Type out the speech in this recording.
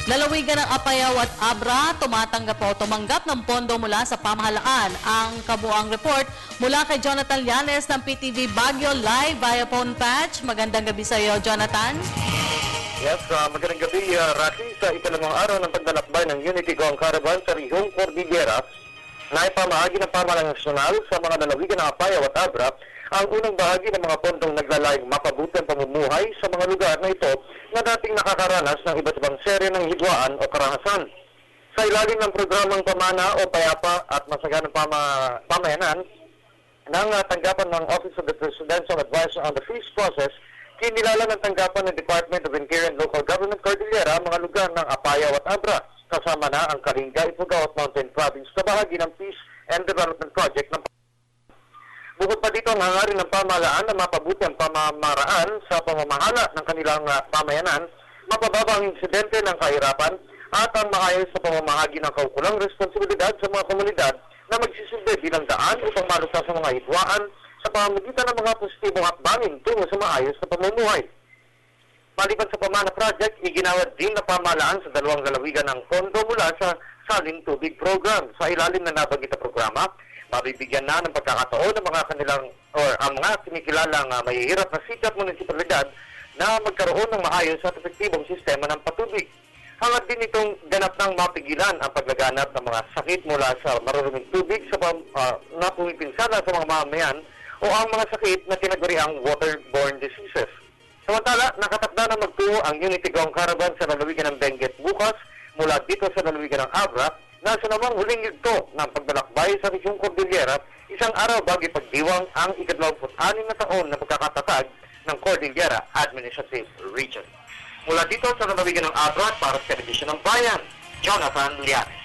Lalawigan ng Apayao at Abra, tumanggap ng pondo mula sa pamahalaan. Ang kabuang report mula kay Jonathan Llanes ng PTV Baguio live via phone patch. Magandang gabi sa iyo, Jonathan. Yes, magandang gabi, Rocky. Sa ikalimang araw ng paglalakbay ng Unity Gong Caravan sa Rihong Cordillera, na ipamahagi ng pamahalaan nasyonal sa mga lalawigan ng Apayao at Abra ang unang bahagi ng mga pondong naglalayong mapabuti ang pamumuhay sa mga lugar na ito na dating nakakaranas ng iba't ibang serye ng hidwaan o karahasan. Sa ilalim ng programang Pamana o Payapa at Masaganang Pamayanan ng tanggapan ng Office of the Presidential Advisor on the Peace Process, kinilala ng tanggapan ng Department of Interior and Local Government Cordillera ang mga lugar ng Apayao at Abra, kasama na ang Kalinga, Ifugao at Mountain Province na bahagi ng Peace and Development Project ng Bukod pa dito, ang hangarin ng pamahalaan na mapabuti ang pamamaraan sa pamamahala ng kanilang pamayanan, mapababa ang insidente ng kahirapan at ang maayos sa pamamahagi ng kaukulang responsibilidad sa mga komunidad na magsisilbi bilang daan upang malutas sa mga hidwaan sa pamamagitan ng mga positibong hakbangin tungo sa maayos na pamumuhay. Maliban sa Pamana Project, iginawa din na pamahalaan sa dalawang lalawigan ng pondo mula sa Saling Tubig Program. Sa ilalim na nabanggit na programa, mabibigyan na ng pagkakataon ng mga kanilang ang mga kinikilalang mahihirap na city at munisipalidad na magkaroon ng maayos at epektibong sistema ng patubig. Hangat din itong ganap ng mapigilan ang paglaganap ng mga sakit mula sa maruruming tubig na pumipinsala sa mga mamamayan o ang mga sakit na tinaguriang waterborne diseases. Samantala, nakatakda na magtuo ang Unity Gong Caravan sa lalawigan ng Benguet bukas mula dito sa lalawigan ng Abra na sa namang huling yugto ng paglalakbay sa Rihong Cordillera, isang araw bago ipagdiwang ang ika-26 na taon na pagkakatatag ng Cordillera Administrative Region. Mula dito sa lalawigan ng Abra para sa Telebisyon ng Bayan, Jonathan Llanes.